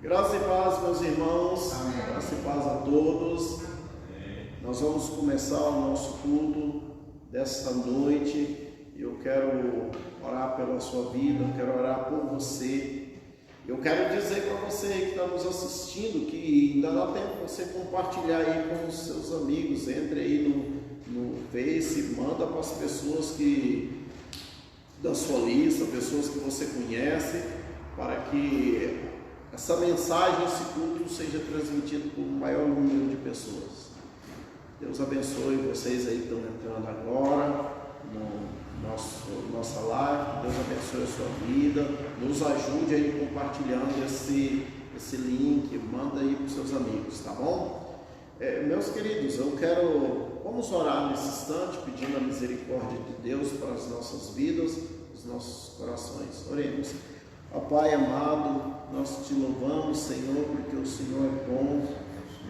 Graça e paz, meus irmãos. Amém. Graça e paz a todos. Nós vamos começar o nosso culto desta noite. Eu quero orar pela sua vida, eu quero orar por você. Eu quero dizer para você que está nos assistindo que ainda dá tempo de você compartilhar aí com os seus amigos. Entre aí no Face, manda para as pessoas da sua lista, pessoas que você conhece, para que essa mensagem, esse culto seja transmitido por um maior número de pessoas. Deus abençoe vocês aí que estão entrando agora no nossa live. Deus abençoe a sua vida. Nos ajude aí compartilhando esse link. Manda aí para os seus amigos, tá bom? Meus queridos, vamos orar nesse instante, pedindo a misericórdia de Deus para as nossas vidas, os nossos corações. Oremos. Ó Pai amado, nós te louvamos, Senhor, porque o Senhor é bom,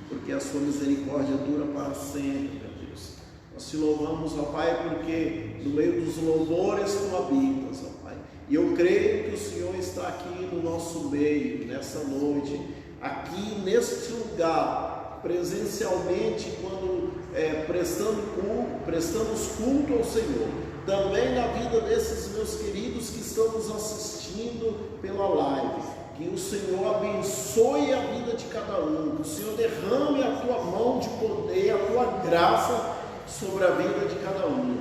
porque a sua misericórdia dura para sempre, meu Deus. Nós te louvamos, ó Pai, porque no meio dos louvores tu habitas, ó Pai. E eu creio que o Senhor está aqui no nosso meio, nessa noite, aqui neste lugar, presencialmente, quando prestamos culto ao Senhor. Também na vida desses meus queridos que estão nos assistindo pela live. Que o Senhor abençoe a vida de cada um. Que o Senhor derrame a tua mão de poder, a tua graça sobre a vida de cada um.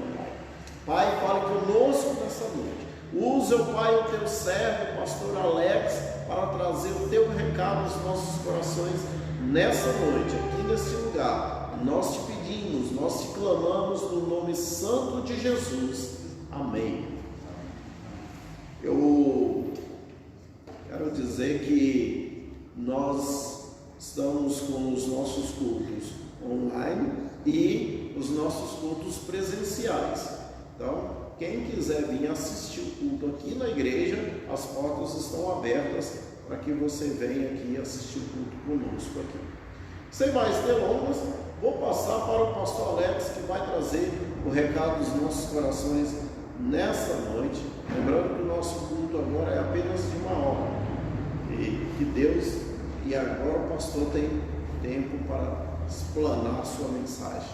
Pai, fale conosco nessa noite. Use, ó Pai, o teu servo, o pastor Alex, para trazer o teu recado aos nossos corações nessa noite, aqui nesse lugar. Nós te pedimos, nós te clamamos no nome santo de Jesus. Amém. Eu quero dizer que nós estamos com os nossos cultos online e os nossos cultos presenciais. Então, quem quiser vir assistir o culto aqui na igreja, as portas estão abertas para que você venha aqui assistir o culto conosco aqui. Sem mais delongas, vou passar para o pastor Alex, que vai trazer o recado dos nossos corações nessa noite. Lembrando que o nosso culto agora é apenas de 1 hora. E agora o pastor tem tempo para explanar a sua mensagem.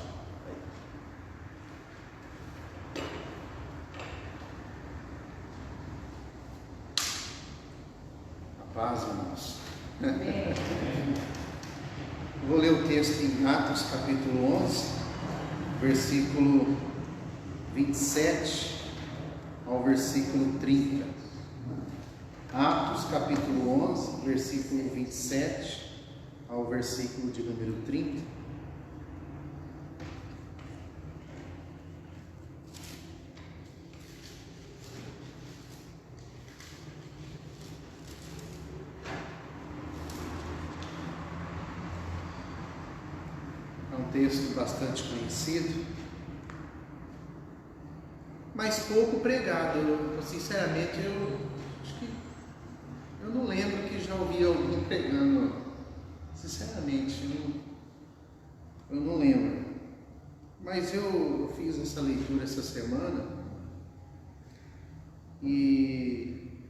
A paz, irmãos. Vou ler o texto em Atos capítulo 11, versículo 27 ao versículo 30. Atos capítulo 11, versículo 27 ao versículo de número 30. Texto bastante conhecido, mas pouco pregado. Sinceramente, acho que eu não lembro que já ouvi alguém pregando. Sinceramente, eu não lembro. Mas eu fiz essa leitura essa semana e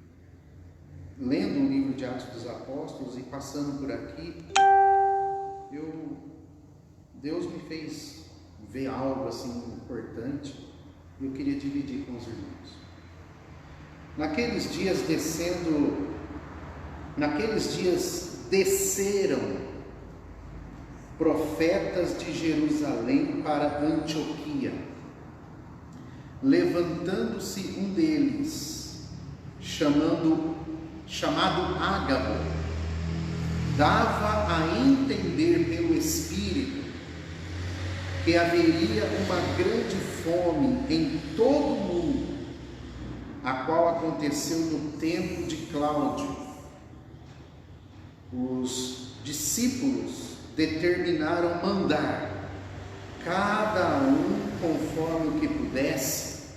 lendo o livro de Atos dos Apóstolos e passando por aqui, Deus me fez ver algo assim importante e eu queria dividir com os irmãos. Naqueles dias desceram profetas de Jerusalém para Antioquia. Levantando-se um deles, chamado Ágabo, dava a entender pelo Espírito que haveria uma grande fome em todo o mundo, a qual aconteceu no tempo de Cláudio. Os discípulos determinaram mandar, cada um conforme o que pudesse,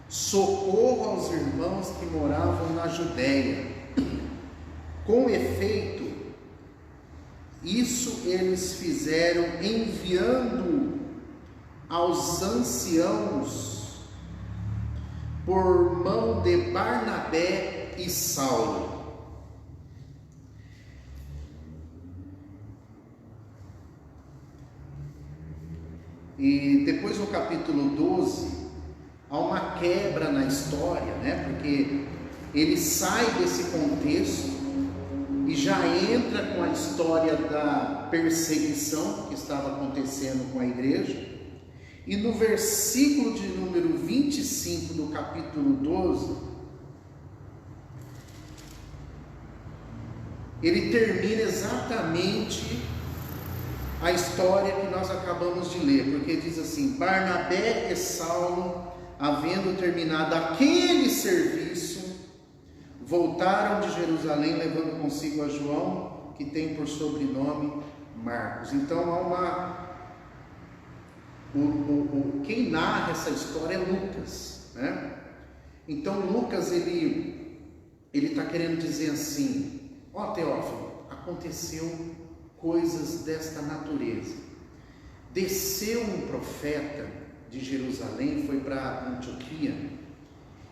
socorro aos irmãos que moravam na Judéia. Com efeito, isso eles fizeram enviando aos anciãos por mão de Barnabé e Saulo. E depois no capítulo 12, há uma quebra na história, né? Porque ele sai desse contexto e já entra com a história da perseguição que estava acontecendo com a igreja. E no versículo de número 25 do capítulo 12, ele termina exatamente a história que nós acabamos de ler, porque diz assim: Barnabé e Saulo, havendo terminado aquele serviço, voltaram de Jerusalém, levando consigo a João, que tem por sobrenome Marcos. Então há uma... quem narra essa história é Lucas, né? Então Lucas, ele está querendo dizer assim: ó Teófilo, aconteceu coisas desta natureza. Desceu um profeta de Jerusalém, foi para Antioquia,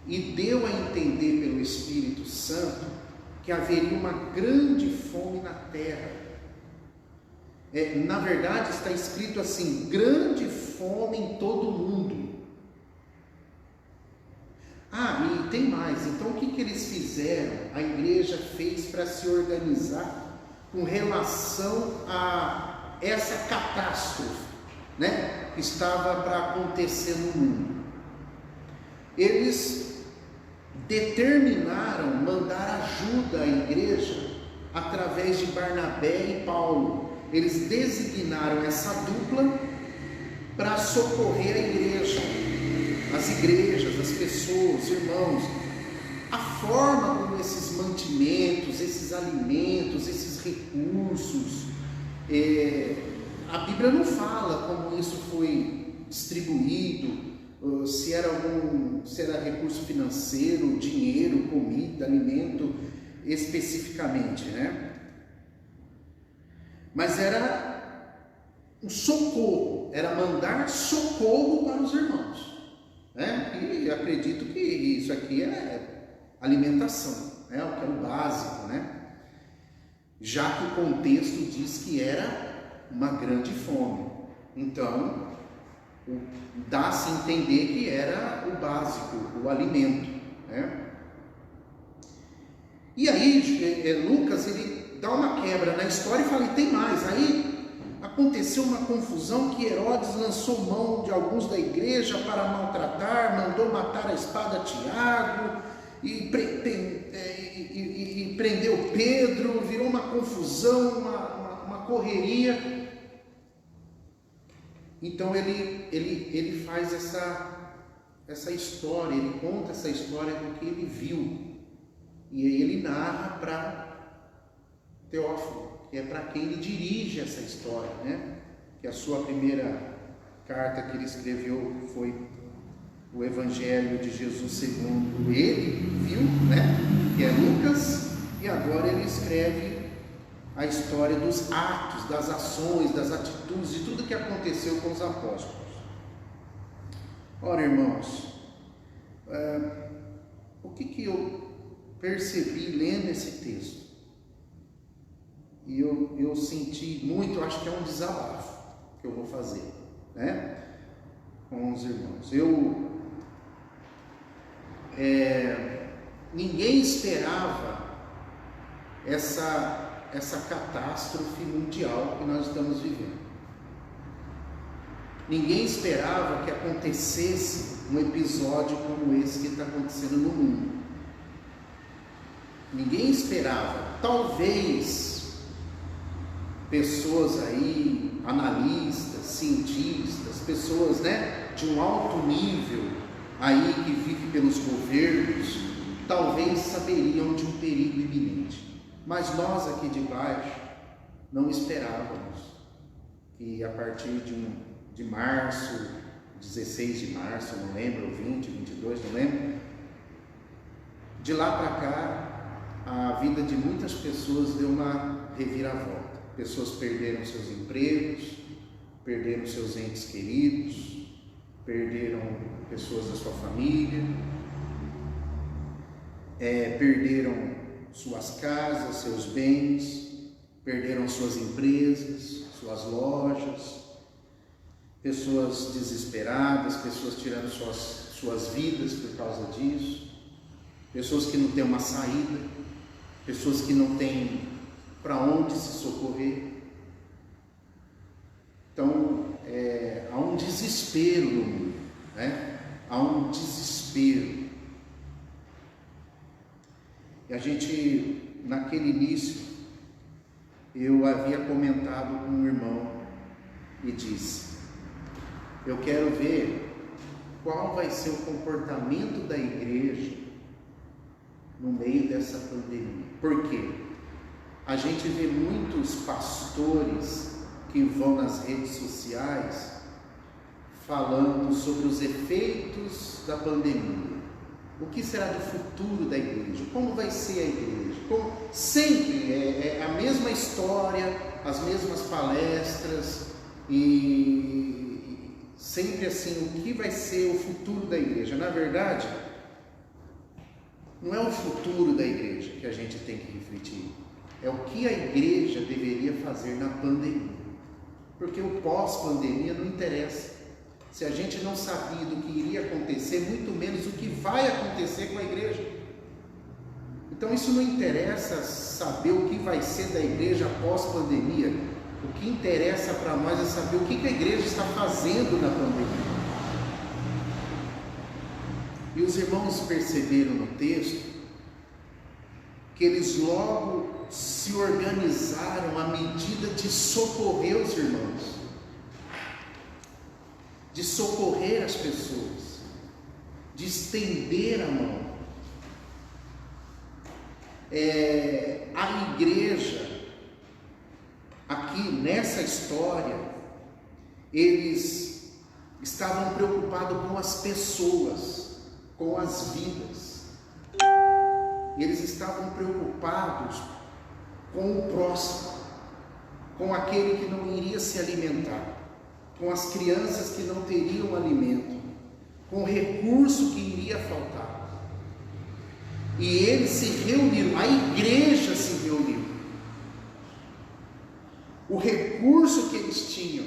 e deu a entender pelo Espírito Santo que haveria uma grande fome na terra. Na verdade está escrito assim: grande fome em todo o mundo. E tem mais. Então o que eles fizeram? A igreja fez para se organizar com relação a essa catástrofe, né, que estava para acontecer no mundo. Eles determinaram mandar ajuda à igreja através de Barnabé e Paulo. Eles designaram essa dupla para socorrer a igreja, as igrejas, as pessoas, irmãos. A forma como esses mantimentos, esses alimentos, esses recursos, a Bíblia não fala como isso foi distribuído, se era recurso financeiro, dinheiro, comida, alimento, especificamente, né? Mas era um socorro, era mandar socorro para os irmãos, né? E acredito que isso aqui é alimentação, né? O que é o básico, né? Já que o contexto diz que era uma grande fome. Então, dá-se a entender que era o básico, o alimento, né? E aí, Lucas, ele dá uma quebra na história e fala: e tem mais. Aí aconteceu uma confusão que Herodes lançou mão de alguns da igreja para maltratar, mandou matar a espada Tiago e prendeu Pedro. Virou uma confusão, uma correria. Então ele faz essa história, ele conta essa história do que ele viu. E aí ele narra para Teófilo, que é para quem ele dirige essa história, né? Que a sua primeira carta que ele escreveu foi o Evangelho de Jesus segundo ele viu, né? Que é Lucas, e agora ele escreve a história dos atos, das ações, das atitudes, de tudo que aconteceu com os apóstolos. Ora, irmãos, o que eu percebi lendo esse texto? E eu senti muito, eu acho que é um desabafo que eu vou fazer, né, com os irmãos. Ninguém esperava essa catástrofe mundial que nós estamos vivendo. Ninguém esperava que acontecesse um episódio como esse que está acontecendo no mundo. Ninguém esperava. Talvez pessoas aí, analistas, cientistas, pessoas, né, de um alto nível aí que vivem pelos governos, talvez saberiam de um perigo iminente. Mas nós aqui de baixo não esperávamos que a partir de março, 16 de março, não lembro, 20, 22, não lembro, de lá para cá, a vida de muitas pessoas deu uma reviravolta. Pessoas perderam seus empregos, perderam seus entes queridos, perderam pessoas da sua família, perderam suas casas, seus bens, perderam suas empresas, suas lojas. pessoas desesperadas, pessoas tirando suas vidas por causa disso, pessoas que não têm uma saída, pessoas que não têm para onde se socorrer. Então, há um desespero no mundo, né? Há um desespero. E a gente, naquele início, eu havia comentado com um irmão e disse: eu quero ver qual vai ser o comportamento da igreja no meio dessa pandemia. Por quê? A gente vê muitos pastores que vão nas redes sociais falando sobre os efeitos da pandemia. O que será do futuro da igreja? Como vai ser a igreja? Sempre é a mesma história, as mesmas palestras e sempre assim, o que vai ser o futuro da igreja? Na verdade, não é o futuro da igreja que a gente tem que refletir, é o que a igreja deveria fazer na pandemia. Porque o pós-pandemia não interessa. Se a gente não sabia do que iria acontecer, muito menos o que vai acontecer com a igreja. Então isso não interessa saber o que vai ser da igreja após pandemia. O que interessa para nós é saber o que a igreja está fazendo na pandemia. E os irmãos perceberam no texto que eles logo se organizaram à medida de socorrer os irmãos, de socorrer as pessoas, de estender a mão. A igreja, aqui nessa história, eles estavam preocupados com as pessoas, com as vidas. Eles estavam preocupados com o próximo, com aquele que não iria se alimentar, com as crianças que não teriam alimento, com o recurso que iria faltar. E eles se reuniram, a igreja se reuniu. O recurso que eles tinham,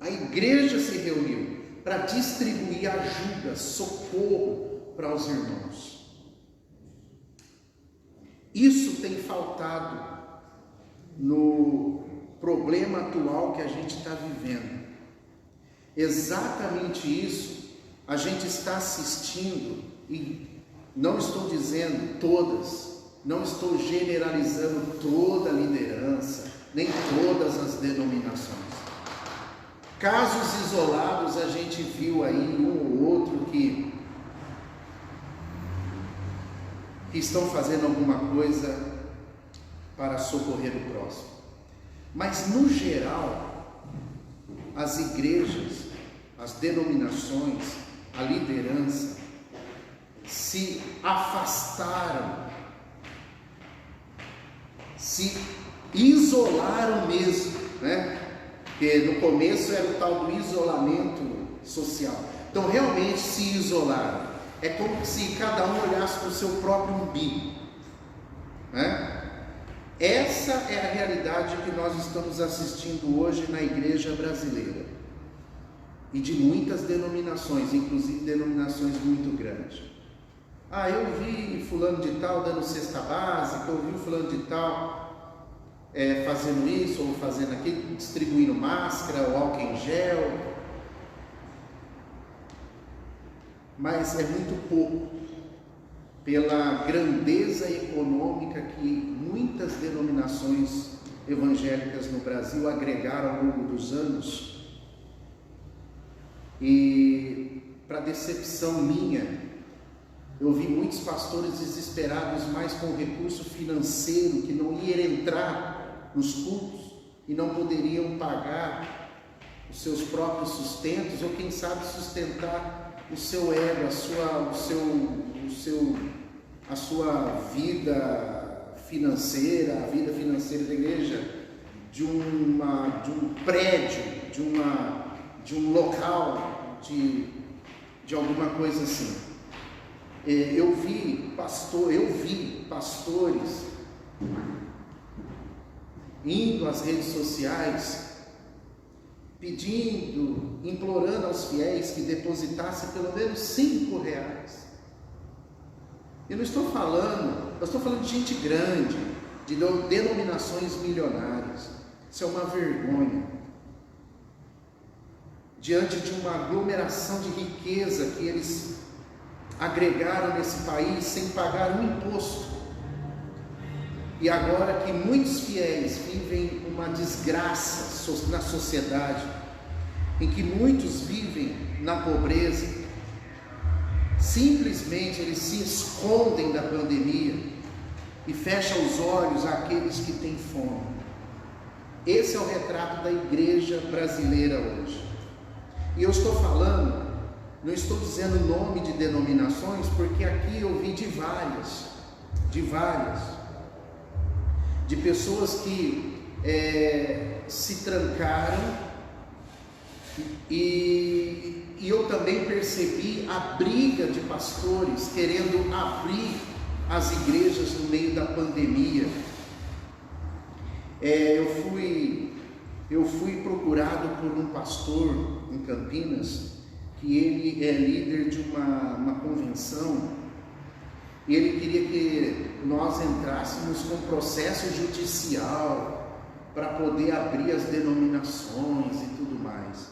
a igreja se reuniu para distribuir ajuda, socorro para os irmãos. Isso tem faltado no problema atual que a gente está vivendo. Exatamente isso a gente está assistindo, e não estou dizendo todas, não estou generalizando toda a liderança, nem todas as denominações. Casos isolados a gente viu aí um ou outro que estão fazendo alguma coisa para socorrer o próximo. Mas no geral, as igrejas, as denominações, a liderança se afastaram, se isolaram mesmo, né? Porque no começo era o tal do isolamento social. Então realmente se isolaram. É como se cada um olhasse para o seu próprio umbigo, né? Essa é a realidade que nós estamos assistindo hoje na igreja brasileira. E de muitas denominações, inclusive denominações muito grandes. Eu vi fulano de tal dando cesta básica, eu vi fulano de tal fazendo isso ou fazendo aquilo, distribuindo máscara ou álcool em gel. Mas é muito pouco pela grandeza econômica que muitas denominações evangélicas no Brasil agregaram ao longo dos anos. E para decepção minha, eu vi muitos pastores desesperados mais com o recurso financeiro, que não ia entrar nos cultos e não poderiam pagar os seus próprios sustentos, ou quem sabe sustentar o seu ego, a sua vida financeira, a vida financeira da igreja, de um prédio, de um local, de alguma coisa assim. Eu vi pastores indo às redes sociais pedindo, implorando aos fiéis que depositassem pelo menos R$5. Eu não estou falando, eu estou falando de gente grande, de denominações milionárias. Isso é uma vergonha. Diante de uma aglomeração de riqueza que eles agregaram nesse país sem pagar um imposto. E agora que muitos fiéis vivem uma desgraça na sociedade, em que muitos vivem na pobreza, simplesmente eles se escondem da pandemia e fecham os olhos àqueles que têm fome. Esse é o retrato da igreja brasileira hoje. E eu estou falando, não estou dizendo o nome de denominações, porque aqui eu vi de várias, de pessoas que se trancaram, e eu também percebi a briga de pastores querendo abrir as igrejas no meio da pandemia. Eu fui procurado por um pastor em Campinas, que ele é líder de uma convenção, e ele queria que nós entrássemos com processo judicial para poder abrir as denominações e tudo mais.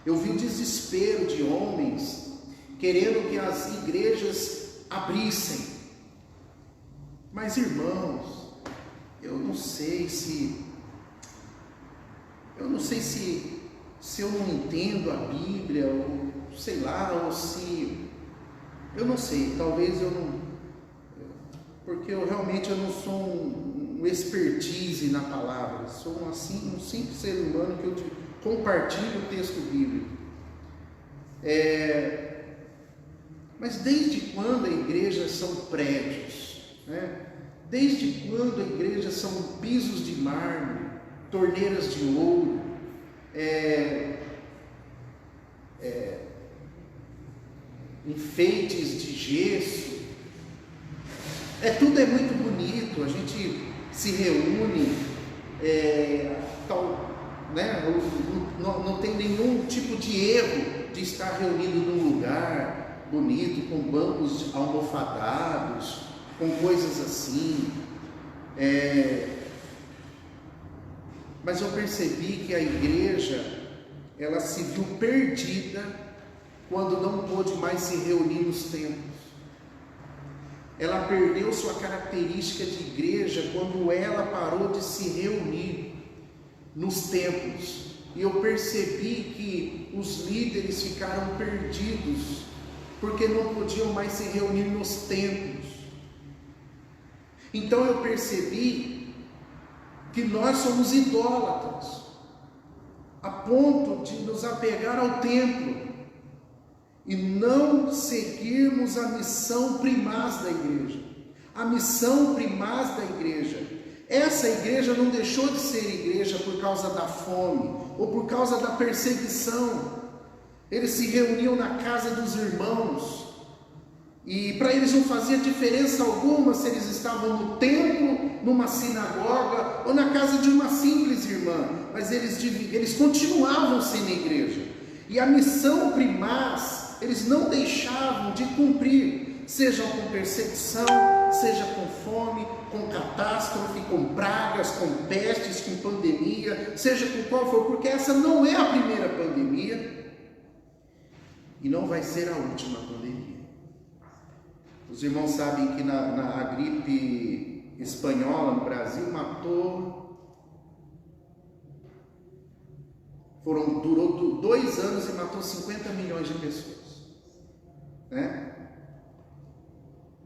Eu vi o desespero de homens querendo que as igrejas abrissem. Mas, irmãos, eu não sei se eu não entendo a Bíblia, ou sei lá, ou se eu não sei, talvez eu não, porque eu realmente não sou um expertise na palavra, sou um simples ser humano que eu compartilho o texto bíblico. Mas desde quando a igreja são prédios, né? Desde quando a igreja são pisos de mármore, torneiras de ouro, enfeites de gesso? Tudo é muito bonito, a gente se reúne, não tem nenhum tipo de erro de estar reunido num lugar bonito, com bancos almofadados, com coisas assim. Mas eu percebi que a igreja, ela se viu perdida quando não pôde mais se reunir nos templos. Ela perdeu sua característica de igreja quando ela parou de se reunir nos templos. E eu percebi que os líderes ficaram perdidos, porque não podiam mais se reunir nos templos. Então eu percebi que nós somos idólatras, a ponto de nos apegar ao templo e não seguirmos a missão primaz da igreja. A missão primaz da igreja. Essa igreja não deixou de ser igreja por causa da fome ou por causa da perseguição. Eles se reuniam na casa dos irmãos, e para eles não fazia diferença alguma se eles estavam no templo, numa sinagoga ou na casa de uma simples irmã, mas eles continuavam sendo igreja. E a missão primaz eles não deixavam de cumprir, seja com perseguição, seja com fome, com catástrofe, com pragas, com pestes, com pandemia, seja com qual for, porque essa não é a primeira pandemia e não vai ser a última pandemia. Os irmãos sabem que a gripe espanhola no Brasil durou 2 anos e matou 50 milhões de pessoas, né?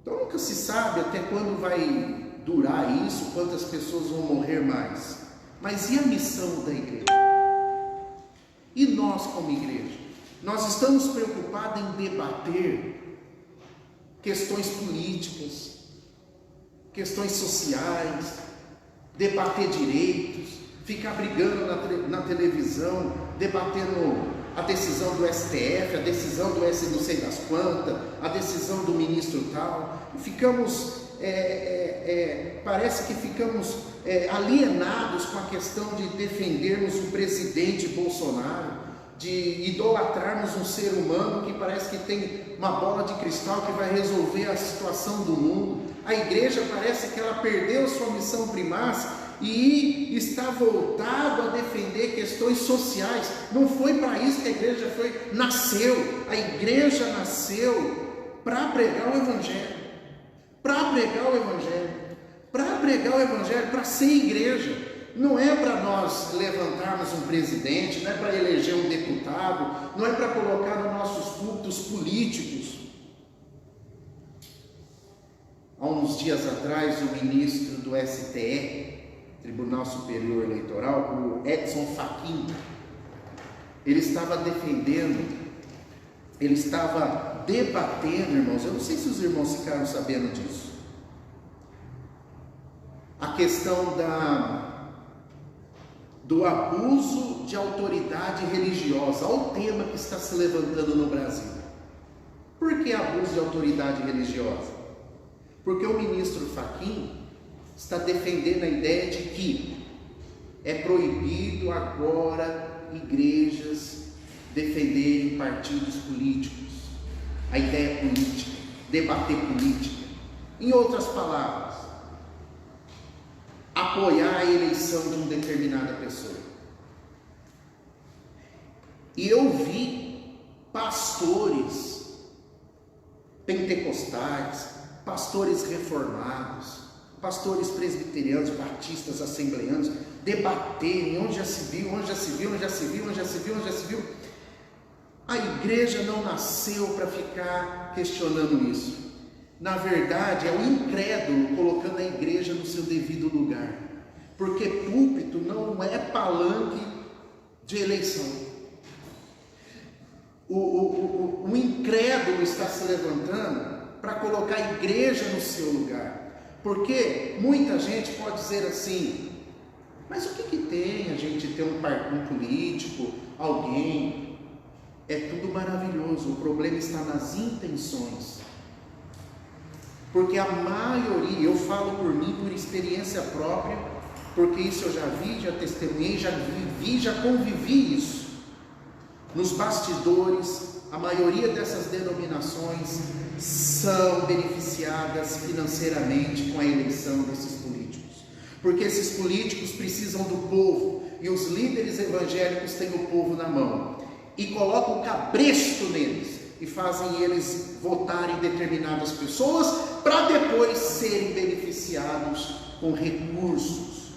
Então nunca se sabe até quando vai durar isso, quantas pessoas vão morrer mais. Mas e a missão da igreja? E nós como igreja? Nós estamos preocupados em debater questões políticas, questões sociais, debater direitos, ficar brigando na televisão, debatendo a decisão do STF, a decisão do S não sei das quantas, a decisão do ministro tal, ficamos parece que ficamos alienados com a questão de defendermos o presidente Bolsonaro, de idolatrarmos um ser humano que parece que tem uma bola de cristal que vai resolver a situação do mundo. A igreja parece que ela perdeu sua missão primaz e está voltado a defender questões sociais. Não foi para isso que a igreja nasceu. A igreja nasceu para pregar o Evangelho, para pregar o Evangelho, para pregar o Evangelho, para ser igreja. Não é para nós levantarmos um presidente, não é para eleger um deputado, não é para colocar nos nossos púlpitos políticos. Há uns dias atrás, o ministro do STE, Tribunal Superior Eleitoral, o Edson Fachin, ele estava debatendo, irmãos, eu não sei se os irmãos ficaram sabendo disso, a questão do abuso de autoridade religiosa. Olha o tema que está se levantando no Brasil. Por que abuso de autoridade religiosa? Porque o ministro Fachin está defendendo a ideia de que é proibido agora igrejas defenderem partidos políticos, a ideia política, debater política. Em outras palavras, apoiar a eleição de uma determinada pessoa. E eu vi pastores pentecostais, pastores reformados, pastores presbiterianos, batistas, assembleanos, debaterem onde já se viu. A igreja não nasceu para ficar questionando isso. Na verdade, é o incrédulo colocando a igreja no seu devido lugar, porque púlpito não é palanque de eleição. O incrédulo está se levantando para colocar a igreja no seu lugar, porque muita gente pode dizer assim: mas o que tem a gente ter um político, alguém? É tudo maravilhoso, o problema está nas intenções. Porque a maioria, eu falo por mim, por experiência própria, porque isso eu já vi, já testemunhei, já vivi, já convivi isso. Nos bastidores, a maioria dessas denominações são beneficiadas financeiramente com a eleição desses políticos. Porque esses políticos precisam do povo, e os líderes evangélicos têm o povo na mão, e colocam cabresto neles, e fazem eles votarem determinadas pessoas para depois serem beneficiados com recursos.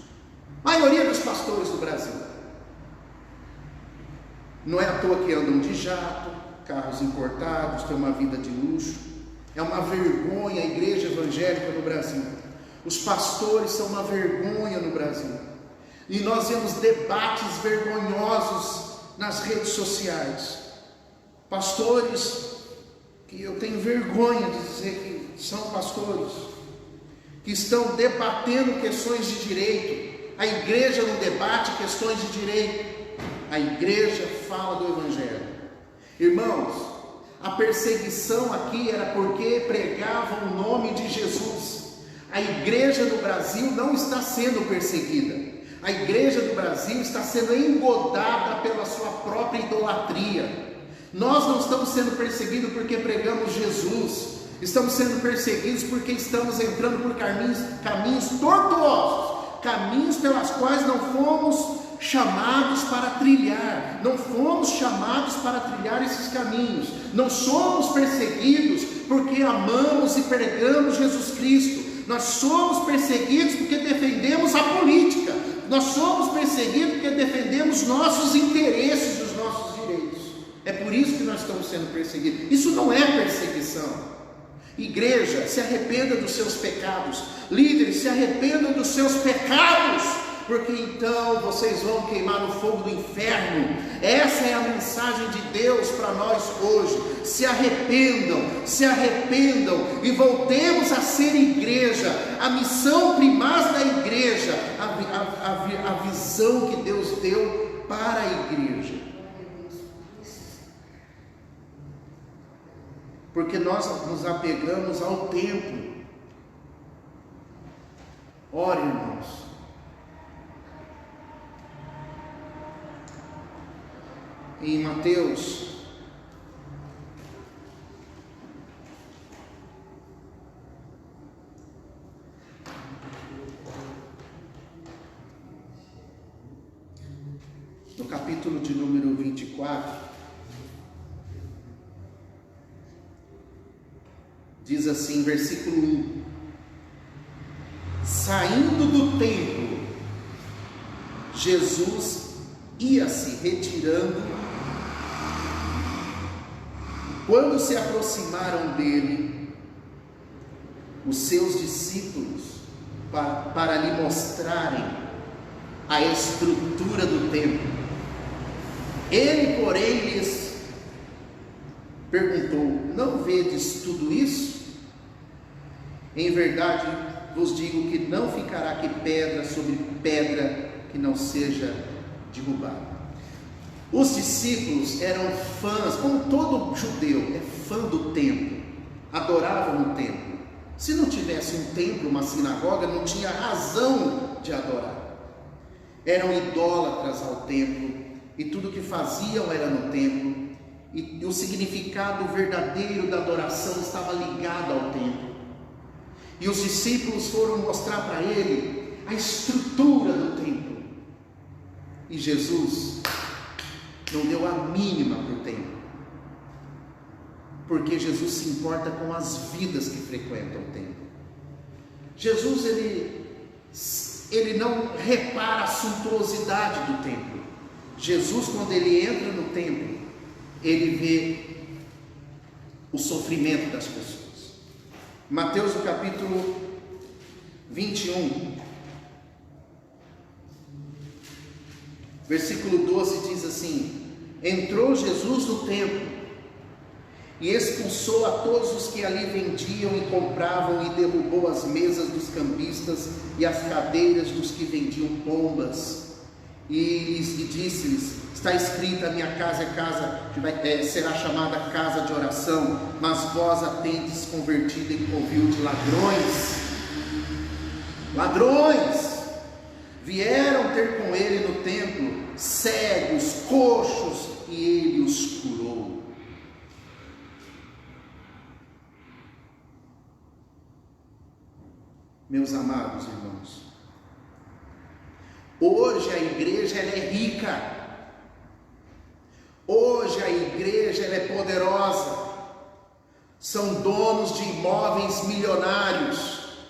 A maioria dos pastores do Brasil. Não é à toa que andam de jato, carros importados, têm uma vida de luxo. É uma vergonha a igreja evangélica no Brasil. Os pastores são uma vergonha no Brasil. E nós vemos debates vergonhosos nas redes sociais. Pastores que eu tenho vergonha de dizer que são pastores, que estão debatendo questões de direito. A igreja não debate questões de direito, a igreja fala do Evangelho. Irmãos, a perseguição aqui era porque pregavam o nome de Jesus. A igreja do Brasil não está sendo perseguida. A igreja do Brasil está sendo engodada pela sua própria idolatria. Nós não estamos sendo perseguidos porque pregamos Jesus. Estamos sendo perseguidos porque estamos entrando por caminhos tortuosos, caminhos pelas quais não fomos chamados para trilhar. Não fomos chamados para trilhar esses caminhos. Não somos perseguidos porque amamos e pregamos Jesus Cristo. Nós somos perseguidos porque defendemos a política. Nós somos perseguidos porque defendemos nossos interesses, os nossos direitos. É por isso que nós estamos sendo perseguidos. Isso não é perseguição. Igreja, se arrependa dos seus pecados. Líderes, se arrependam dos seus pecados, porque então vocês vão queimar no fogo do inferno. Essa é a mensagem de Deus para nós hoje. Se arrependam e voltemos a ser igreja. A missão primaz da igreja, a visão que Deus deu para a igreja. Porque nós nos apegamos ao tempo. Ore, irmãos. Em Mateus, no capítulo de número 24, diz assim, versículo 1: saindo do templo, Jesus ia se retirando. Quando se aproximaram dele, os seus discípulos, para lhe mostrarem a estrutura do templo, ele, porém, lhes perguntou: não vedes tudo isso? Em verdade vos digo que não ficará aqui pedra sobre pedra que não seja derrubada. Os discípulos eram fãs, como todo judeu é fã do templo, adoravam o templo. Se não tivesse um templo, uma sinagoga, não tinha razão de adorar. Eram idólatras ao templo, e tudo que faziam era no templo, e o significado verdadeiro da adoração estava ligado ao templo. E os discípulos foram mostrar para ele a estrutura do templo, e Jesus não deu a mínima para o templo, porque Jesus se importa com as vidas que frequentam o templo. Jesus, ele não repara a suntuosidade do templo. Jesus, quando ele entra no templo, ele vê o sofrimento das pessoas. Mateus, no capítulo 21, versículo 12 diz assim: entrou Jesus no templo e expulsou a todos os que ali vendiam e compravam, e derrubou as mesas dos cambistas e as cadeiras dos que vendiam pombas, e disse-lhes: está escrita, a minha casa será chamada casa de oração, mas vós a tendes convertida em covil de ladrões. Ladrões vieram ter com ele no templo cegos, coxos, e ele os curou. Meus amados irmãos, hoje a igreja ela é rica, hoje a igreja ela é poderosa, são donos de imóveis milionários,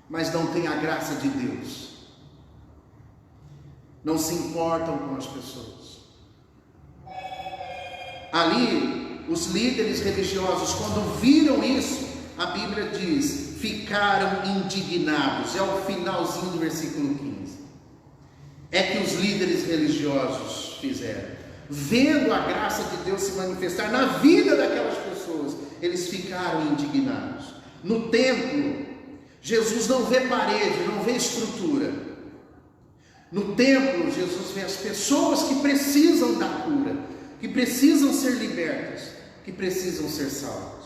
mas não tem a graça de Deus, não se importam com as pessoas. Ali, os líderes religiosos, quando viram isso, a Bíblia diz, ficaram indignados. É o finalzinho do versículo 15. É que os líderes religiosos fizeram, vendo a graça de Deus se manifestar na vida daquelas pessoas, eles ficaram indignados. No templo, Jesus não vê parede, não vê estrutura. No templo, Jesus vê as pessoas que precisam da cura, que precisam ser libertas, que precisam ser salvas.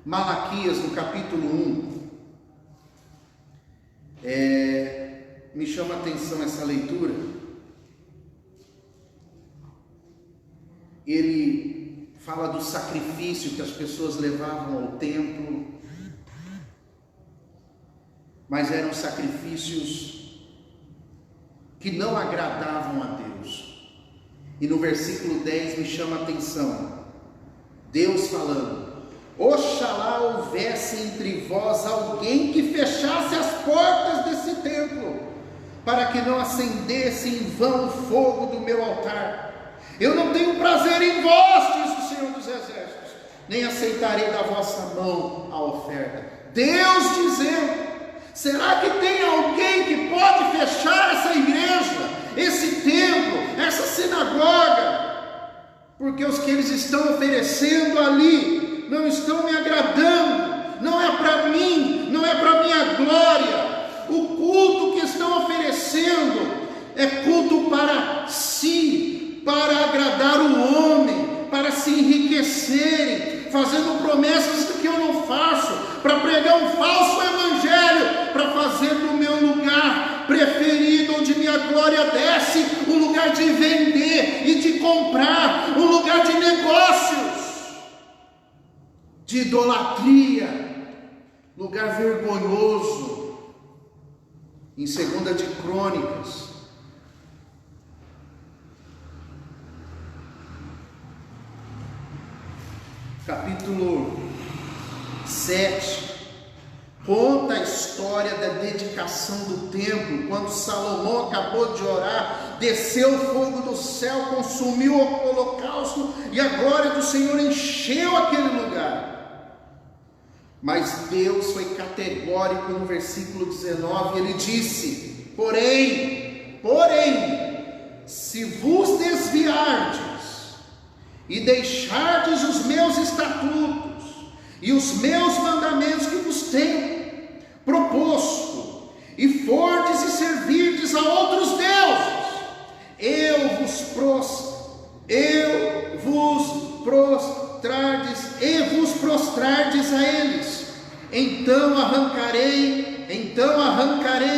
Malaquias, no capítulo 1, me chama a atenção essa leitura. Ele fala do sacrifício que as pessoas levavam ao templo, mas eram sacrifícios que não agradavam a Deus. E no versículo 10 me chama a atenção, Deus falando: oxalá houvesse entre vós alguém que fechasse as portas desse templo, para que não acendesse em vão o fogo do meu altar. Eu não tenho prazer em vós, diz o Senhor dos Exércitos, nem aceitarei da vossa mão a oferta. Deus dizendo: será que tem alguém que pode fechar essa igreja, esse templo, essa sinagoga? Porque os que eles estão oferecendo ali não estão me agradando, não é para mim, não é para minha glória. O culto que estão oferecendo é culto para si, para agradar o homem, para se enriquecerem, fazendo promessas que eu não faço, para pregar um falso evangelho. lugar de vender e de comprar, um lugar de negócios, de idolatria, lugar vergonhoso. Em 2 de Crônicas, capítulo 7, conta a história da dedicação do templo. Quando Salomão acabou de orar, desceu o fogo do céu, consumiu o holocausto, e a glória do Senhor encheu aquele lugar. Mas Deus foi categórico no versículo 19, ele disse: porém, se vos desviardes e deixardes os meus estatutos e os meus mandamentos que vos tenho proposto, e fordes e servirdes a outros deuses, eu vos prostrardes a eles, então arrancarei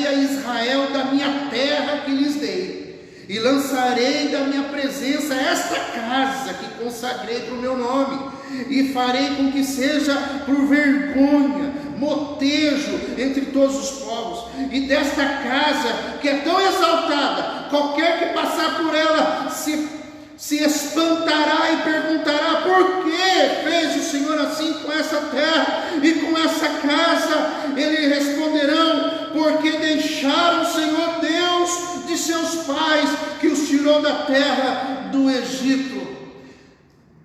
a Israel da minha terra que lhes dei, e lançarei da minha presença esta casa que consagrei para o meu nome, e farei com que seja por vergonha, motejo entre todos os povos, e desta casa que é tão exaltada, qualquer que passar por ela se espantará e perguntará: por que fez o Senhor assim com essa terra e com essa casa? Eles responderão: porque deixaram o Senhor Deus de seus pais, que os tirou da terra do Egito.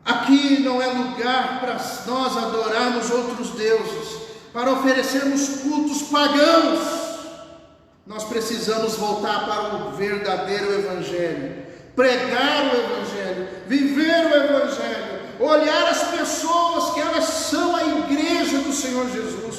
Aqui não é lugar para nós adorarmos outros deuses, para oferecermos cultos pagãos. Nós precisamos voltar para o verdadeiro Evangelho, pregar o Evangelho, viver o Evangelho, olhar as pessoas que elas são a igreja do Senhor Jesus,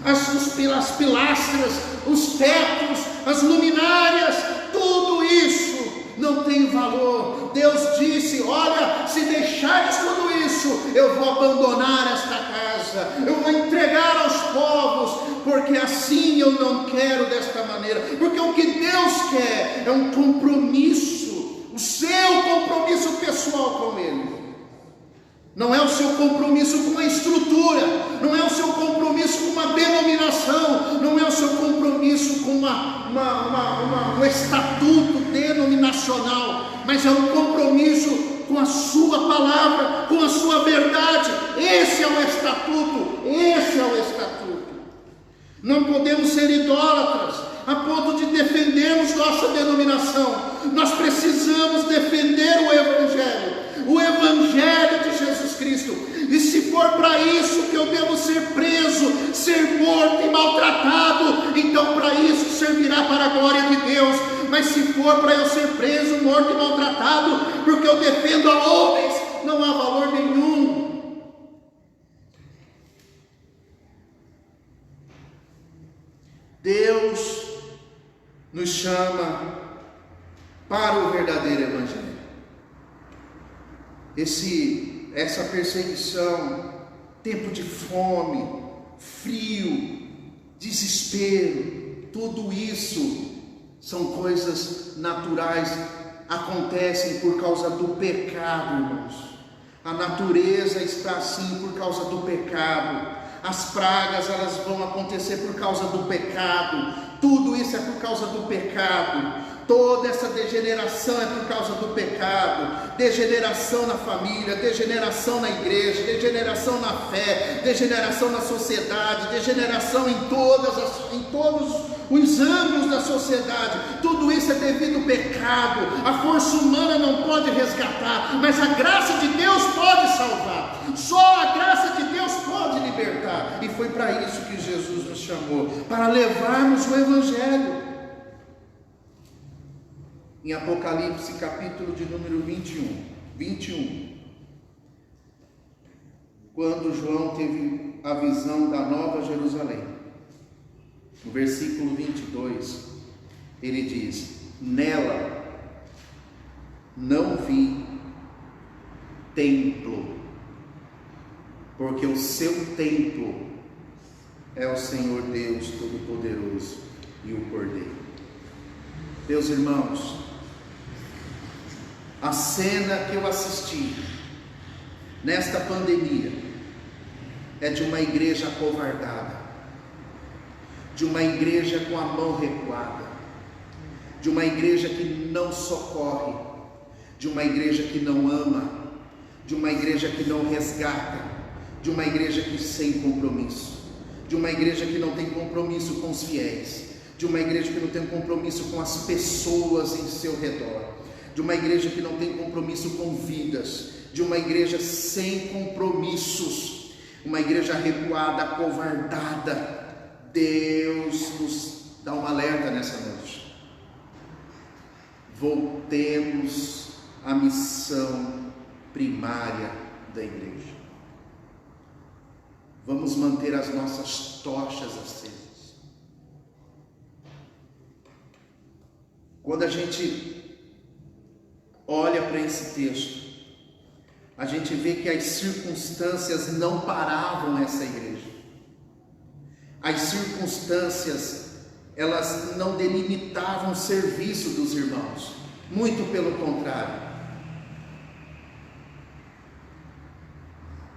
as pilastras, os tetos, as luminárias, tudo isso não tem valor. Deus disse: olha, se deixares tudo isso, eu vou abandonar esta casa, eu vou entregar aos povos, porque assim eu não quero desta maneira. Porque o que Deus quer é um compromisso, o seu compromisso pessoal com Ele. Não é o seu compromisso com a estrutura, não é o seu compromisso com uma denominação, não é o seu compromisso com um estatuto denominacional, mas é um compromisso com a sua palavra, com a sua verdade. Esse é o estatuto, esse é o estatuto. Não podemos ser idólatras a ponto de defendermos nossa denominação. Nós precisamos defender o Evangelho de Jesus Cristo. E se for para isso que eu devo ser preso, ser morto e maltratado, então para isso servirá para a glória de Deus. Mas se for para eu ser preso, morto e maltratado, porque eu defendo a homens, não há valor nenhum. Deus nos chama para o verdadeiro Evangelho. Essa perseguição, tempo de fome, frio, desespero, tudo isso são coisas naturais, acontecem por causa do pecado, irmãos. A natureza está assim por causa do pecado. As pragas, elas vão acontecer por causa do pecado. Tudo isso é por causa do pecado. Toda essa degeneração é por causa do pecado. Degeneração na família, degeneração na igreja, degeneração na fé, degeneração na sociedade, degeneração em todos os ângulos da sociedade. Tudo isso é devido ao pecado. A força humana não pode resgatar, mas a graça de Deus pode salvar. Só a graça de Deus pode libertar. E foi para isso que Jesus nos chamou, para levarmos o Evangelho. Em Apocalipse, capítulo de número 21, quando João teve a visão da Nova Jerusalém, no versículo 22, ele diz: nela não vi templo, porque o seu templo é o Senhor Deus Todo-Poderoso e o Cordeiro. Meus irmãos, A cena que eu assisti nesta pandemia é de uma igreja acovardada, de uma igreja com a mão recuada, de uma igreja que não socorre, de uma igreja que não ama, de uma igreja que não resgata, de uma igreja que sem compromisso, de uma igreja que não tem compromisso com os fiéis, de uma igreja que não tem compromisso com as pessoas em seu redor, de uma igreja que não tem compromisso com vidas, de uma igreja sem compromissos, uma igreja recuada, acovardada. Deus nos dá um alerta nessa noite. Voltemos à missão primária da igreja. Vamos manter as nossas tochas acesas. Quando a gente olha para esse texto, a gente vê que as circunstâncias não paravam essa igreja. As circunstâncias, elas não delimitavam o serviço dos irmãos. Muito pelo contrário.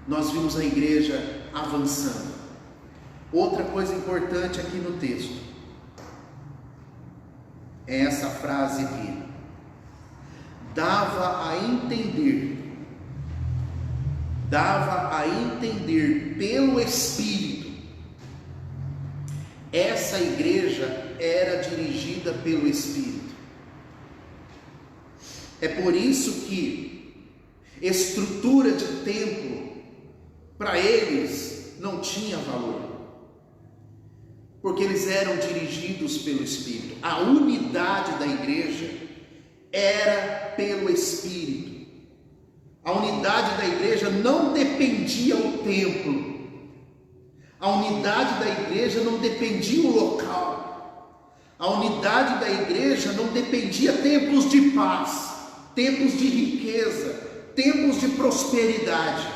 Nós vimos a igreja avançando. Outra coisa importante aqui no texto é essa frase aqui. Dava a entender pelo Espírito. Essa igreja era dirigida pelo Espírito. É por isso que estrutura de templo para eles não tinha valor, porque eles eram dirigidos pelo Espírito. A unidade da igreja era pelo Espírito. A unidade da igreja não dependia do templo. A unidade da igreja não dependia do local. A unidade da igreja não dependia templos de paz, templos de riqueza, templos de prosperidade.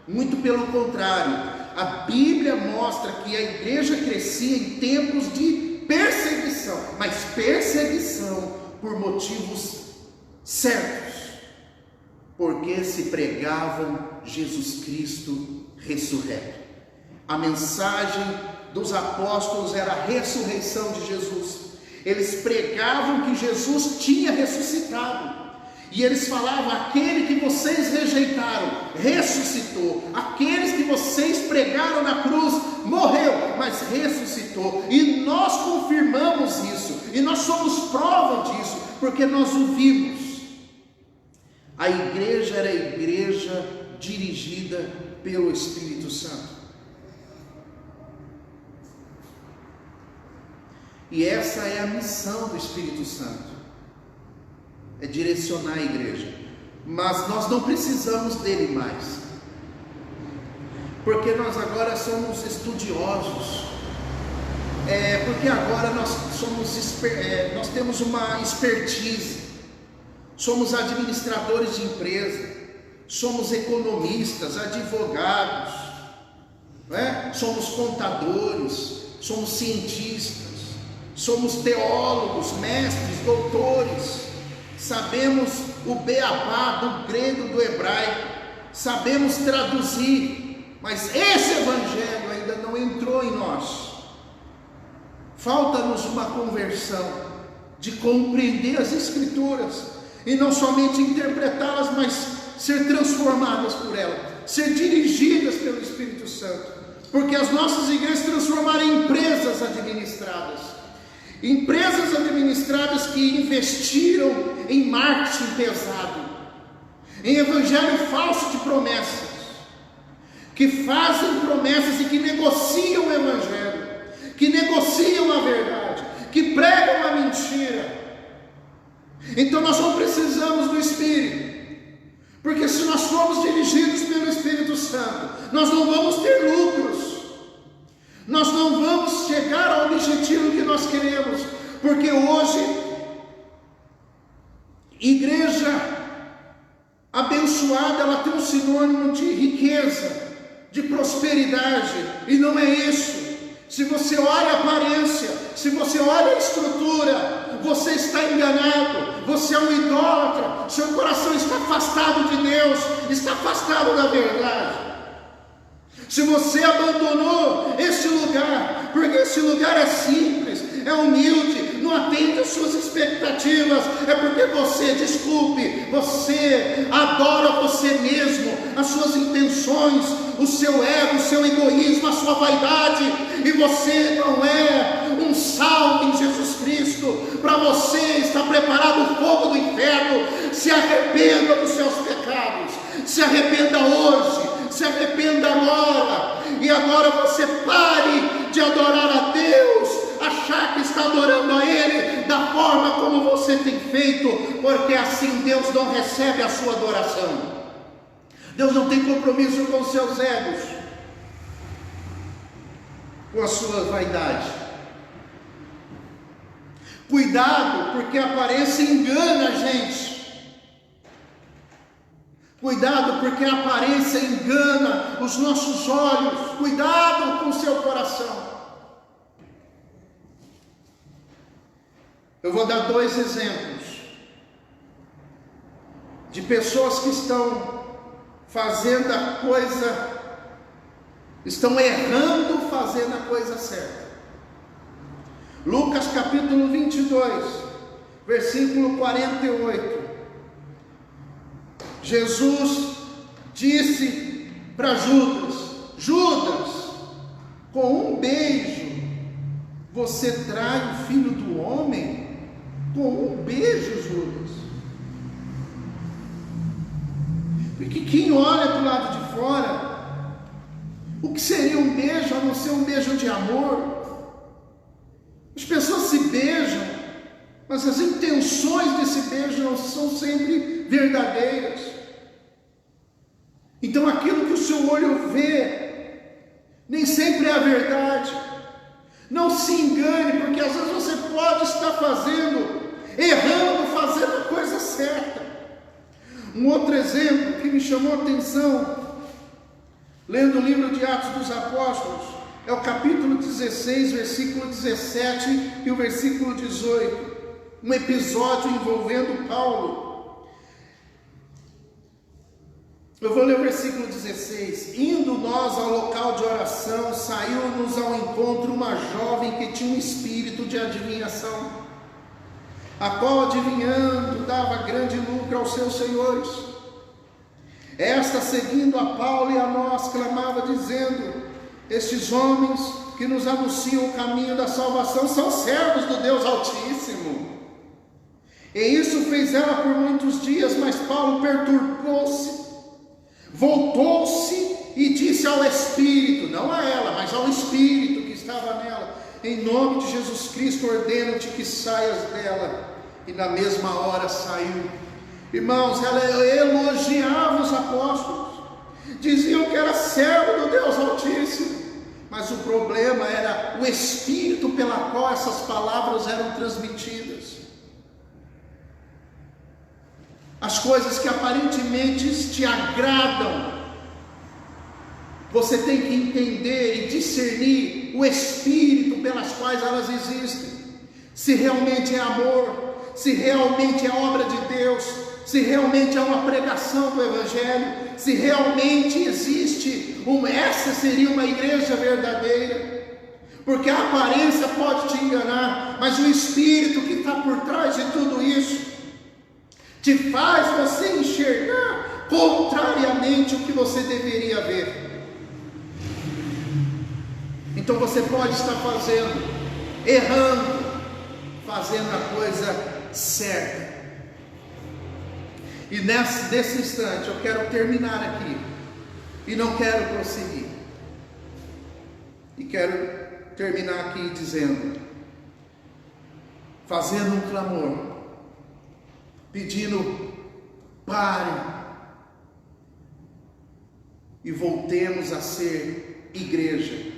Muito pelo contrário, a Bíblia mostra que a igreja crescia em tempos de perseguição, mas perseguição por motivos certos, porque se pregavam Jesus Cristo ressurreto. A mensagem dos apóstolos era a ressurreição de Jesus. Eles pregavam que Jesus tinha ressuscitado. E eles falavam: aquele que vocês rejeitaram, ressuscitou. Aqueles que vocês pregaram na cruz, morreu, mas ressuscitou. E nós confirmamos isso. E nós somos prova disso, porque nós o vimos. A igreja era a igreja dirigida pelo Espírito Santo. E essa é a missão do Espírito Santo, é direcionar a igreja. Mas nós não precisamos dele mais, porque nós agora somos estudiosos, porque agora nós temos uma expertise, somos administradores de empresa, somos economistas, advogados, somos contadores, somos cientistas, somos teólogos, mestres, doutores, sabemos o beabá do grego, do hebraico, sabemos traduzir, mas esse evangelho ainda não entrou em nós. Falta-nos uma conversão, de compreender as escrituras, e não somente interpretá-las, mas ser transformadas por elas, ser dirigidas pelo Espírito Santo, porque as nossas igrejas se transformaram em empresas administradas que investiram em marketing pesado, em evangelho falso de promessas, que fazem promessas e que negociam o evangelho, que negociam a verdade, que pregam a mentira. Então nós não precisamos do Espírito, porque se nós formos dirigidos pelo Espírito Santo, nós não vamos ter lucros, nós não vamos chegar ao objetivo que nós queremos, porque hoje, igreja abençoada, ela tem um sinônimo de riqueza, de prosperidade, e não é isso. Se você olha a aparência, se você olha a estrutura, você está enganado, você é um idólatra, seu coração está afastado de Deus, está afastado da verdade. Se você abandonou esse lugar, porque esse lugar é simples, é humilde, não atende às suas expectativas, é porque você, desculpe, você adora você mesmo, as suas intenções, o seu ego, o seu egoísmo, a sua vaidade, e você não é um salvo em Jesus Cristo. Para você está preparado o fogo do inferno. Se arrependa dos seus pecados, se arrependa hoje, se arrependa agora, e agora você pare de adorar a Deus, achar que está adorando a Ele da forma como você tem feito, porque assim Deus não recebe a sua adoração. Deus não tem compromisso com os seus egos, com a sua vaidade. Cuidado, porque a aparência engana a gente. Cuidado, porque a aparência engana os nossos olhos. Cuidado com o seu coração. Eu vou dar 2 exemplos de pessoas que estão fazendo a coisa, estão errando fazendo a coisa certa. Lucas capítulo 22, versículo 48. Jesus disse para Judas: Judas, com um beijo você trai o filho do homem? Com um beijo, Judas. Porque quem olha do lado de fora, o que seria um beijo a não ser um beijo de amor? As pessoas se beijam, mas as intenções desse beijo não são sempre verdadeiras. Então aquilo que o seu olho vê nem sempre é a verdade. Não se engane, porque às vezes você pode estar errando, fazendo a coisa certa. Um outro exemplo que me chamou a atenção, lendo o livro de Atos dos Apóstolos, é o capítulo 16, versículo 17 e o versículo 18. Um episódio envolvendo Paulo. Eu vou ler o versículo 16. Indo nós ao local de oração, saiu-nos ao encontro uma jovem que tinha um espírito de adivinhação, a qual, adivinhando, dava grande lucro aos seus senhores. Esta, seguindo a Paulo e a nós, clamava, dizendo: estes homens que nos anunciam o caminho da salvação são servos do Deus Altíssimo. E isso fez ela por muitos dias, mas Paulo perturbou-se, voltou-se e disse ao Espírito, não a ela, mas ao Espírito que estava nela: em nome de Jesus Cristo, ordeno-te que saias dela. E na mesma hora saiu. Irmãos, ela elogiava os apóstolos, diziam que era servo do Deus Altíssimo, mas o problema era o espírito pela qual essas palavras eram transmitidas. As coisas que aparentemente te agradam, você tem que entender e discernir o espírito pelas quais elas existem. Se realmente é amor, se realmente é obra de Deus, se realmente é uma pregação do Evangelho, se realmente existe essa seria uma igreja verdadeira. Porque a aparência pode te enganar, mas o espírito que está por trás de tudo isso te faz você enxergar contrariamente o que você deveria ver. Então você pode estar errando, fazendo a coisa certa. E nesse instante eu quero terminar aqui, e não quero prosseguir, e quero terminar aqui dizendo, fazendo um clamor, pedindo: pare e voltemos a ser igreja,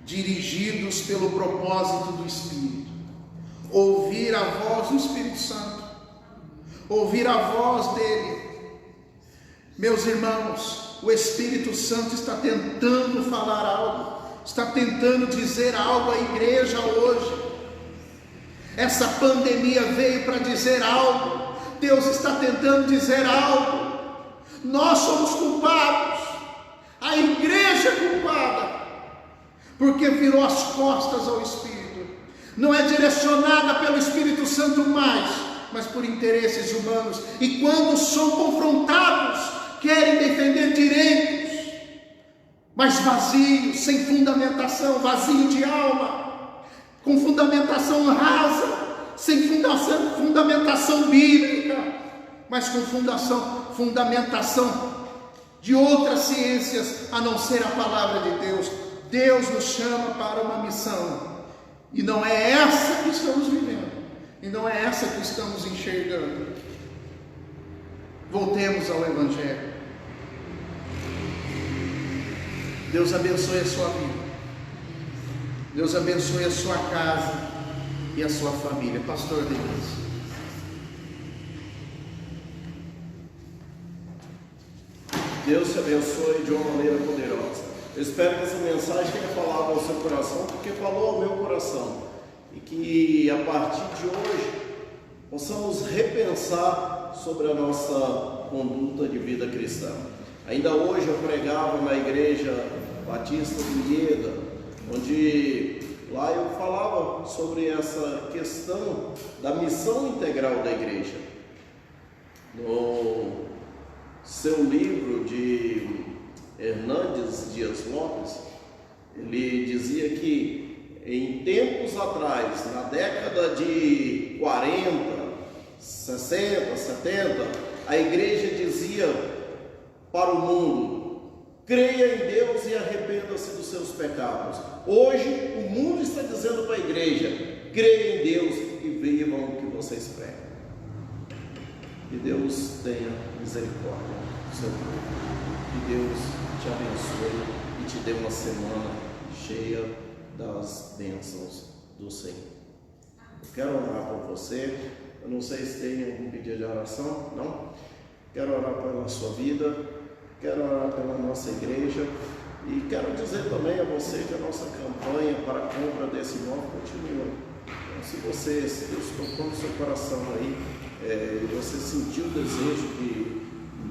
dirigidos pelo propósito do Espírito. Ouvir a voz do Espírito Santo, ouvir a voz dele. Meus irmãos, o Espírito Santo está tentando falar algo, está tentando dizer algo à igreja hoje. Essa pandemia veio para dizer algo, Deus está tentando dizer algo. Nós somos culpados, a igreja é culpada, porque virou as costas ao Espírito, não é direcionada pelo Espírito Santo mais, mas por interesses humanos, e quando são confrontados, querem defender direitos, mas vazios, sem fundamentação, vazio de alma, com fundamentação rasa, sem fundamentação bíblica, mas com fundamentação de outras ciências, a não ser a palavra de Deus. Deus nos chama para uma missão, e não é essa que estamos vivendo, e não é essa que estamos enxergando. Voltemos ao Evangelho. Deus abençoe a sua vida, Deus abençoe a sua casa e a sua família. Pastor Deus. Deus te abençoe de uma maneira poderosa. Eu espero que essa mensagem tenha falado ao seu coração, porque falou ao meu coração, e que a partir de hoje possamos repensar sobre a nossa conduta de vida cristã. Ainda hoje eu pregava na igreja Batista do Ieda, onde lá eu falava sobre essa questão da missão integral da igreja. No seu livro de Hernandes Dias Lopes, ele dizia que em tempos atrás, na década de 40, 60, 70, a igreja dizia para o mundo: creia em Deus e arrependa-se dos seus pecados. Hoje o mundo está dizendo para a igreja: creia em Deus e vivam o que vocês pregam. Que Deus tenha misericórdia do seu povo. Que Deus te abençoe e te dê uma semana cheia das bênçãos do Senhor. Eu quero orar por você. Eu não sei se tem algum pedido de oração. Não? Quero orar pela sua vida. Quero orar pela nossa igreja. E quero dizer também a você que a nossa campanha para a compra desse imóvel continua. Então, se Deus tocou no seu coração aí, você sentiu o desejo de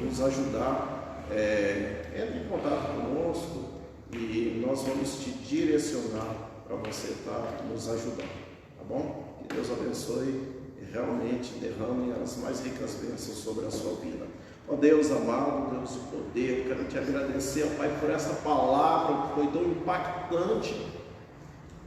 nos ajudar, entre em contato conosco e nós vamos te direcionar para você estar nos ajudando, tá bom? Que Deus abençoe e realmente derrame as mais ricas bênçãos sobre a sua vida. Ó Deus amado, Deus de poder, eu quero te agradecer, ó Pai, por essa palavra que foi tão impactante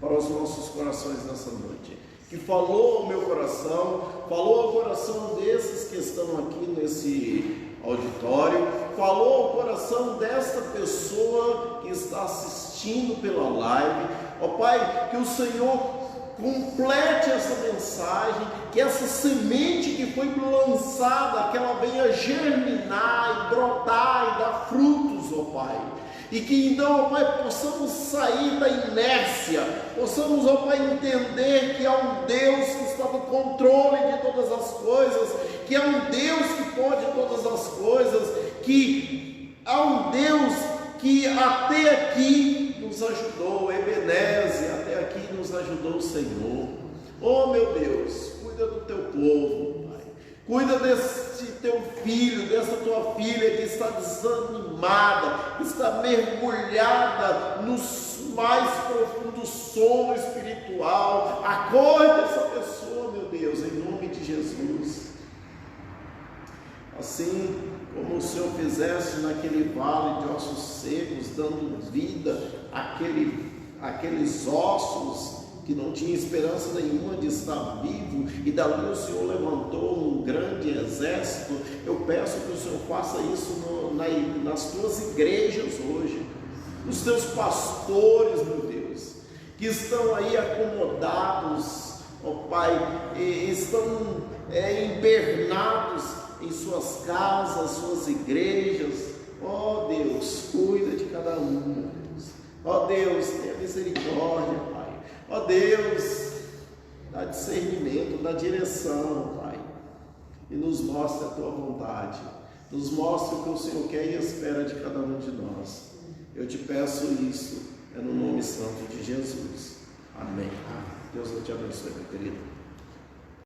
para os nossos corações nessa noite, que falou ao meu coração, falou ao coração desses que estão aqui nesse auditório, falou ao coração desta pessoa que está assistindo pela live. Ó Pai, que o Senhor complete essa mensagem, que essa semente que foi lançada, que ela venha germinar e brotar e dar frutos, ó Pai. E que então, ó Pai, possamos sair da inércia, possamos, ó Pai, entender que há um Deus que está no controle de todas as coisas, que há um Deus que pode todas as coisas, que há um Deus que até aqui nos ajudou, Ebenezer, até aqui nos ajudou o Senhor. Oh meu Deus, cuida do teu povo, Pai. Cuida desse teu filho, dessa tua filha que está desanimada, que está mergulhada nos mais profundos sono espiritual. Acorde essa pessoa, meu Deus, em nome de Jesus. Assim como o Senhor fizesse naquele vale de ossos secos, dando vida àqueles ossos que não tinha esperança nenhuma de estar vivo, e dali o Senhor levantou um grande exército. Eu peço que o Senhor faça isso nas tuas igrejas hoje, os teus pastores, meu Deus, que estão aí acomodados, ó Pai, estão internados em suas casas, suas igrejas. Ó Deus, cuida de cada um, meu Deus. Ó Deus, tenha misericórdia, Pai. Ó Deus, dá discernimento, dá direção, Pai, e nos mostra a Tua vontade, nos mostra o que o Senhor quer e espera de cada um de nós. Eu te peço isso, no nome santo de Jesus. Amém. Deus te abençoe, meu querido.